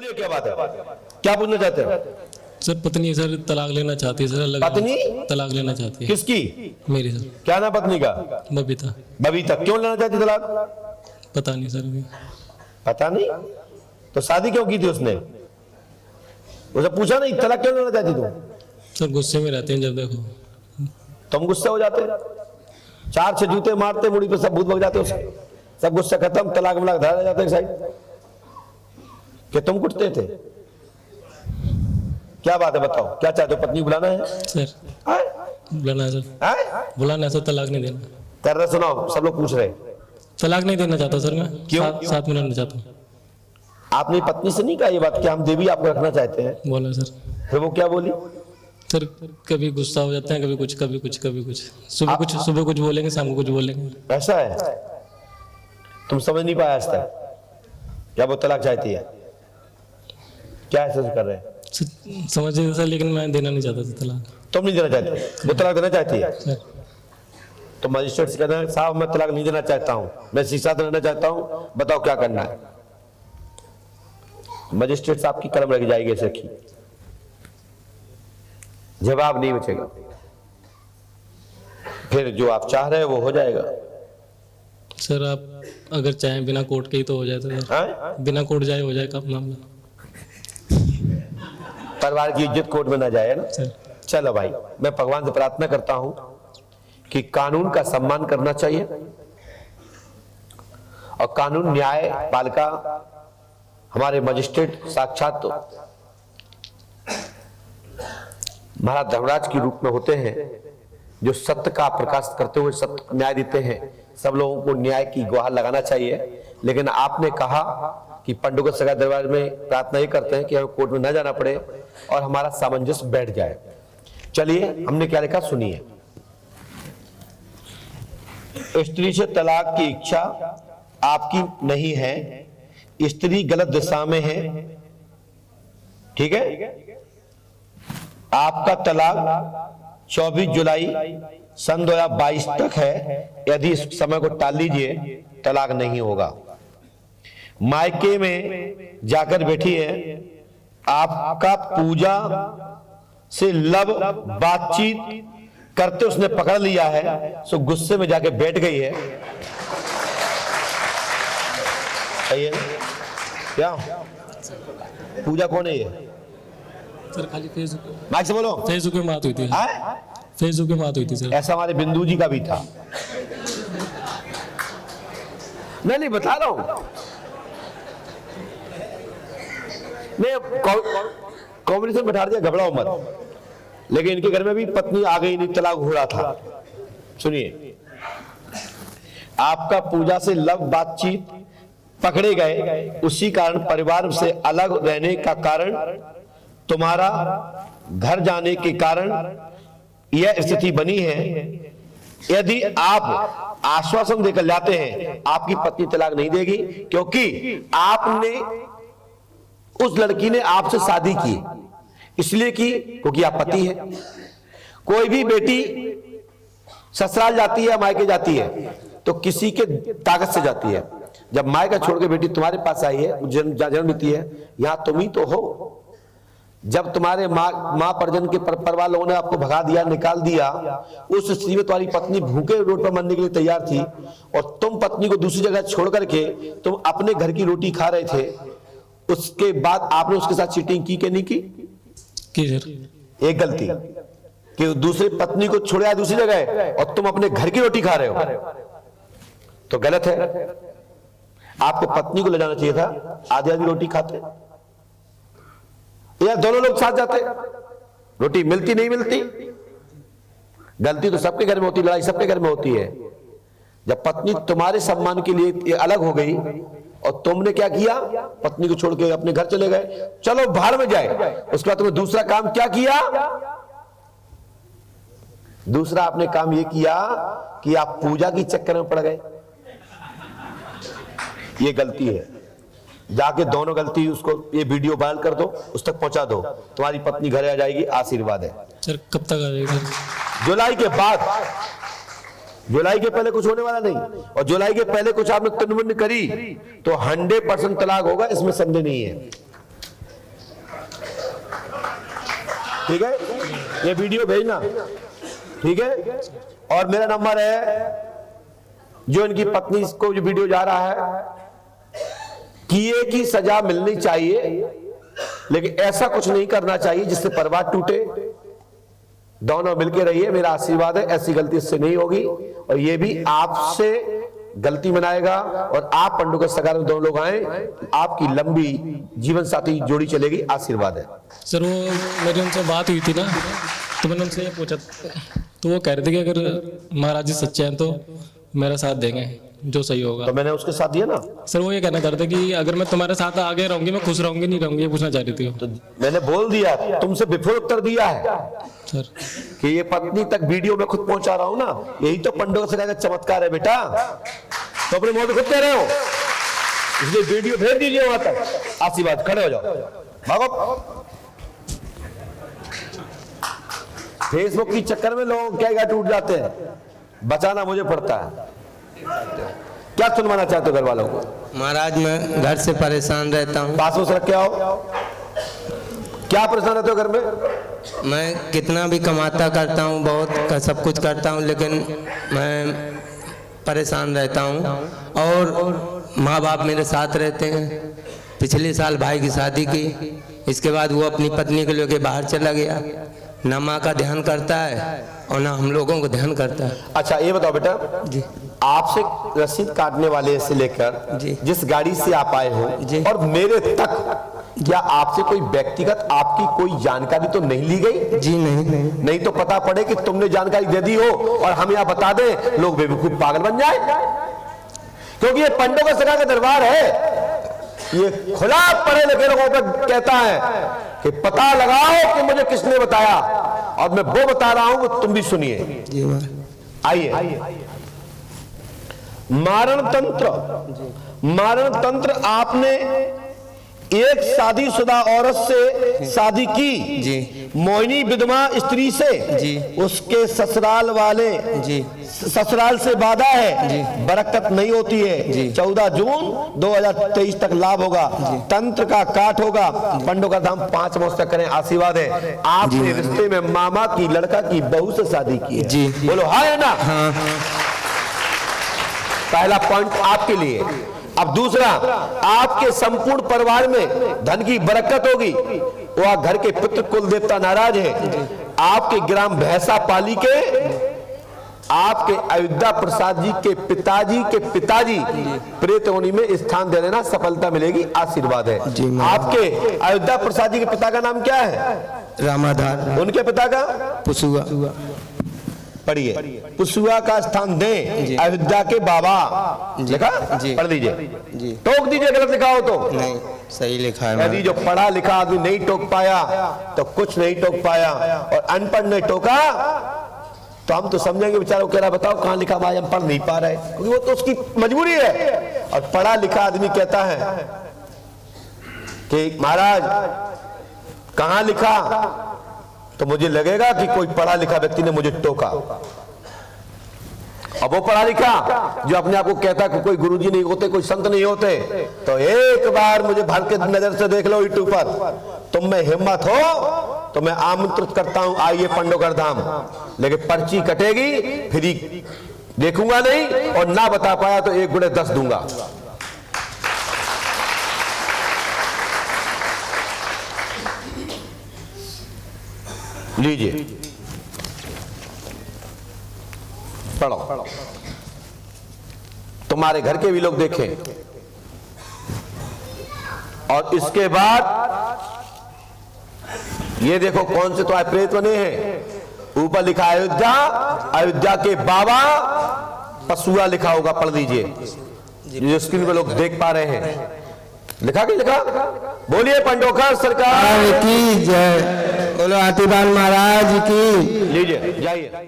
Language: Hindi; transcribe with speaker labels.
Speaker 1: बोलिए क्या बात है, क्या पूछना चाहते हैं?
Speaker 2: सर पत्नी सर तलाक लेना चाहती है सर, अलग
Speaker 1: पत्नी
Speaker 2: तलाक लेना चाहती है।
Speaker 1: किसकी?
Speaker 2: मेरी सर।
Speaker 1: क्या नाम पत्नी का?
Speaker 2: बबीता।
Speaker 1: बबीता। क्यों लेना चाहती तलाक?
Speaker 2: पता नहीं सर अभी।
Speaker 1: पता नहीं? तो शादी क्यों की थी उसने? उसे पूछा नहीं तलाक क्यों लेना चाहती तू?
Speaker 2: सर गुस्से में रहते हैं जब देखो।
Speaker 1: तुम गुस्से हो जाते, 4-6 जूते मारते मुड़ी पे, सब भूत भग जाते उसके, सब गुस्सा खत्म, तलाक वलाक धरा जाता है साइड। कि तुम कुटते थे? क्या बात है बताओ, क्या चाहते हो? पत्नी बुलाना है
Speaker 2: सर? बुलाना है सर। बुलाना है सर, तलाक नहीं देना।
Speaker 1: कर रहे सुनाओ, सब लोग पूछ रहे।
Speaker 2: तलाक नहीं देना चाहता सर मैं।
Speaker 1: क्यों?
Speaker 2: साथ में रहना चाहता हूँ।
Speaker 1: आपने पत्नी से नहीं कहा ये बात कि हम देवी आपको रखना चाहते हैं?
Speaker 2: बोला सर।
Speaker 1: फिर वो क्या बोली?
Speaker 2: सर कभी गुस्सा हो जाते हैं, कभी कुछ कभी कुछ कभी कुछ। सुबह कुछ बोलेंगे, शाम को कुछ बोलेंगे।
Speaker 1: ऐसा है? तुम समझ नहीं पाया आज तक क्या वो तलाक चाहती है? क्या ऐसा कर रहे हैं?
Speaker 2: समझिए सर, लेकिन मैं देना नहीं चाहता था तलाक।
Speaker 1: तुम नहीं देना चाहते, वो तलाक देना चाहती है?
Speaker 2: सर
Speaker 1: तो मजिस्ट्रेट से कहना है साहब मैं तलाक नहीं देना चाहता हूं, मैं शीशा रहना चाहता हूं, बताओ क्या करना है? मजिस्ट्रेट साहब की कलम लग जाएगी ऐसे की, जवाब नहीं बचेगा, फिर जो आप चाह रहे हैं वो हो जाएगा।
Speaker 2: सर आप अगर चाहें बिना कोर्ट के ही तो हो जाए सर।
Speaker 1: हाँ?
Speaker 2: बिना कोर्ट जाए हो जाए कब मामला।
Speaker 1: परिवार की इज्जत कोर्ट में ना जाए ना।
Speaker 2: सर
Speaker 1: चलो भाई, मैं भगवान से प्रार्थना करता हूं कि कानून का सम्मान करना चाहिए और कानून न्याय पालिका हमारे मजिस्ट्रेट साक्षात तो महाराज धर्मराज के रूप में होते हैं, जो सत्य का प्रकाश करते हुए सत्य न्याय देते हैं। सब लोगों को न्याय की गुहार लगाना चाहिए। लेकिन आपने कहा कि पंडुका सगा दरबार में प्रार्थना ये करते हैं कि हमें कोर्ट में न जाना पड़े और हमारा सामंजस्य बैठ जाए। चलिए हमने क्या लिखा सुनिए। स्त्री से तलाक की इच्छा आपकी नहीं है, स्त्री गलत दिशा में है, ठीक है? आपका तलाक 24 जुलाई सन 2022 तक है। यदि इस समय को टाल लीजिए तलाक नहीं होगा। मायके में जाकर बैठी है, आपका पूजा से लब बातचीत करते उसने पकड़ लिया है, सो गुस्से में जाके बैठ गई है। सही है क्या? पूजा कौन है ये?
Speaker 2: सर खाली फेसबुक,
Speaker 1: माइक से बोलो।
Speaker 2: फेसबुक में बात हुई थी। फेसबुक में बात हुई थी सर।
Speaker 1: ऐसा हमारे बिंदु जी का भी था। नहीं बता रहा हूं मैं, कॉम्बिनेशन बैठा दिया, घबराओ मत। लेकिन इनके घर में भी पत्नी आ गई, नहीं तलाक हो रहा था। सुनिए, आपका पूजा से लव बातचीत पकड़े गए, उसी कारण परिवार से अलग रहने का कारण, तुम्हारा घर जाने के कारण यह स्थिति बनी है। यदि आप आश्वासन देकर जाते हैं आपकी पत्नी तलाक नहीं देगी, क्योंकि आपने उस लड़की ने आपसे शादी की इसलिए की क्योंकि आप पति है। कोई भी बेटी ससुराल जाती है, मायके जाती है तो किसी के ताकत से जाती है। जब मायका छोड़ के बेटी तुम्हारे पास आई है, जन्म लेती है, यहां तुम ही तो हो। जब तुम्हारे माँ परिजन के परिवार लोगों ने आपको भगा दिया, निकाल दिया, उस स्थिति में तुम्हारी पत्नी भूखे रोड पर मरने के लिए तैयार थी और तुम पत्नी को दूसरी जगह छोड़ करके तुम अपने घर की रोटी खा रहे थे। उसके बाद आपने उसके साथ चीटिंग की कि नहीं की?
Speaker 2: सर
Speaker 1: एक गलती कि दूसरी पत्नी को छोड़ा दूसरी जगह और तुम अपने घर की रोटी खा रहे हो, तो गलत है। आपको पत्नी को ले जाना चाहिए था, आधी आधी रोटी खाते या दोनों लोग साथ जाते, रोटी मिलती नहीं मिलती। गलती तो सबके घर में होती, लड़ाई सबके घर में होती है। जब पत्नी तुम्हारे सम्मान के लिए अलग हो गई और तुमने क्या किया, पत्नी को छोड़ के अपने घर चले गए, चलो बाहर में जाए। उसके बाद तुमने दूसरा काम क्या किया? दूसरा आपने काम यह किया कि आप पूजा की चक्कर में पड़ गए। ये गलती है। जाके दोनों गलती, उसको ये वीडियो वायरल कर दो, उस तक पहुंचा दो, तुम्हारी पत्नी घर आ जाएगी। आशीर्वाद है।
Speaker 2: सर कब तक आ जाएगा?
Speaker 1: जुलाई के बाद। जुलाई के पहले कुछ होने वाला नहीं, और जुलाई के पहले कुछ आपने तनमन करी तो 100% तलाक होगा, इसमें संदेह नहीं है। ठीक है, ये वीडियो भेजना, ठीक है। और मेरा नंबर है, जो इनकी पत्नी को जो वीडियो जा रहा है, किए की सजा मिलनी चाहिए, लेकिन ऐसा कुछ नहीं करना चाहिए जिससे परिवार टूटे। दोनों मिलके रहिए, मेरा आशीर्वाद है, ऐसी गलती इससे नहीं होगी। और ये भी आपसे गलती मनाएगा, और आप पंडों के सगारे में दोनों लोग आए, आपकी लंबी जीवन साथी जोड़ी चलेगी, आशीर्वाद है।
Speaker 2: सर वो मेरी उनसे बात हुई थी ना, तो मैंने उनसे ये पूछा, तो वो कह रहे थे कि अगर महाराज जी सच्चे हैं तो मेरा साथ देंगे, जो सही होगा।
Speaker 1: तो मैंने उसके साथ दिया ना।
Speaker 2: सर वो ये कहना चाहते थे कि अगर मैं तुम्हारे साथ आगे रहूंगी, मैं खुश रहूंगी नहीं रहूंगी, ये पूछना चाह रही थी।
Speaker 1: तो मैंने बोल दिया, तुमसे विफल उत्तर दिया है
Speaker 2: सर
Speaker 1: कि ये पत्नी तक वीडियो में खुद पहुंचा रहा हूं ना, यही तो पंडों से का चमत्कार है बेटा। तो अपने मुंह पे खुद कह रहे हो, इसलिए वीडियो भेज दीजिए वहां तक। आशीर्वाद, खड़े हो जाओ, भागो। फेसबुक की चक्कर में लोग क्या टूट जाते हैं, बचाना मुझे पड़ता है। क्या सुनवाना चाहते हो घर वालों को?
Speaker 3: महाराज मैं घर से परेशान रहता हूँ।
Speaker 1: पास में से रख के आओ। क्या परेशान रहते हो घर में?
Speaker 3: मैं कितना भी कमाता करता हूँ, बहुत सब कुछ करता हूँ, लेकिन मैं परेशान रहता हूँ। और माँ बाप मेरे साथ रहते हैं। पिछले साल भाई की शादी की, इसके बाद वो अपनी पत्नी को लेकर बाहर चला गया। ना माँ का ध्यान करता है और ना हम लोगों को ध्यान करता है।
Speaker 1: अच्छा ये बताओ बेटा
Speaker 3: जी,
Speaker 1: आपसे रसीद काटने वाले से लेकर
Speaker 3: जी,
Speaker 1: जिस गाड़ी से आप आए हो
Speaker 3: जी,
Speaker 1: और मेरे तक, क्या आपसे कोई व्यक्तिगत आपकी कोई जानकारी तो नहीं ली गई?
Speaker 3: जी नहीं।
Speaker 1: नहीं तो पता पड़े कि तुमने जानकारी दे दी हो और हम यहाँ बता दें, लोग बेवकूफ पागल बन जाए। क्योंकि ये पंडों का सगा का दरबार है, ये खुला पढ़े लिखे लोगों पर कहता है कि पता लगाओ कि मुझे किसने बताया, और मैं वो बता रहा हूं कि तुम भी सुनिए।
Speaker 3: जी
Speaker 1: आइए, मारण तंत्र आपने एक शादीशुदा औरत से शादी की
Speaker 3: जी,
Speaker 1: मोहिनी विधवा स्त्री से
Speaker 3: जी,
Speaker 1: उसके ससुराल वाले
Speaker 3: जी,
Speaker 1: ससुराल से वादा है
Speaker 3: जी,
Speaker 1: बरकत नहीं होती है
Speaker 3: जी,
Speaker 1: 14 जून 2023 तक लाभ होगा, तंत्र का काट होगा, पंडों का धाम 5 मास तक करें, आशीर्वाद है। आपने रिश्ते में मामा की लड़का की बहू से शादी की है।
Speaker 3: जी,
Speaker 1: बोलो हाँ है ना?
Speaker 3: हाँ।
Speaker 1: पहला पॉइंट आपके लिए। अब दूसरा, आपके संपूर्ण परिवार में धन की बरकत होगी। वह घर के पुत्र कुल देवता नाराज है। आपके ग्राम भैंसा पाली के आपके अयोध्या प्रसाद जी के पिताजी प्रेत योनि में स्थान दे देना, सफलता मिलेगी, आशीर्वाद है। आपके अयोध्या प्रसाद जी के पिता का नाम क्या है?
Speaker 3: रामाधार।
Speaker 1: उनके पिता का?
Speaker 3: पुसुआ।
Speaker 1: पढ़िए, पुसुआ का स्थान दें अयोध्या के बाबा। लिखा? पढ़ लीजिए
Speaker 3: जी।
Speaker 1: टोक दीजिए गलत लिखा हो तो।
Speaker 3: नहीं, सही लिखा है।
Speaker 1: यदि जो पढ़ा लिखा आदमी नहीं टोक पाया तो कुछ नहीं टोक पाया, और अनपढ़ ने टोका तो हम तो समझेंगे बेचारा कह रहा बताओ कहां लिखा, भाई हम पढ़ नहीं पा रहे, क्योंकि वो तो उसकी मजबूरी है। और पढ़ा लिखा आदमी कहता है कि महाराज कहां लिखा, तो मुझे लगेगा कि कोई पढ़ा लिखा व्यक्ति ने मुझे टोका। अब वो पढ़ा लिखा जो अपने आप को कहता कि कोई गुरुजी नहीं होते, कोई संत नहीं होते, तो एक बार मुझे भर के नजर से देख लो यूट्यूब पर, तुम में हिम्मत हो तो मैं आमंत्रित करता हूं, आइए पंडोगर धाम। लेकिन पर्ची कटेगी, फ्री देखूंगा नहीं, और ना बता पाया तो 1 गुणे 10 दूंगा। लीजिए पढ़ो, तुम्हारे घर के भी लोग देखें। और इसके बाद ये देखो कौन से तो प्रेत बने हैं। ऊपर लिखा अयोध्या, अयोध्या के बाबा, पसुआ लिखा होगा, पढ़ लीजिए, जो स्क्रीन पे लोग देख पा रहे हैं। लिखा कि लिखा? बोलिए पंडोखर सरकार
Speaker 3: की जय। बोलो आतिबान महाराज की।
Speaker 1: लीजिए जाइए।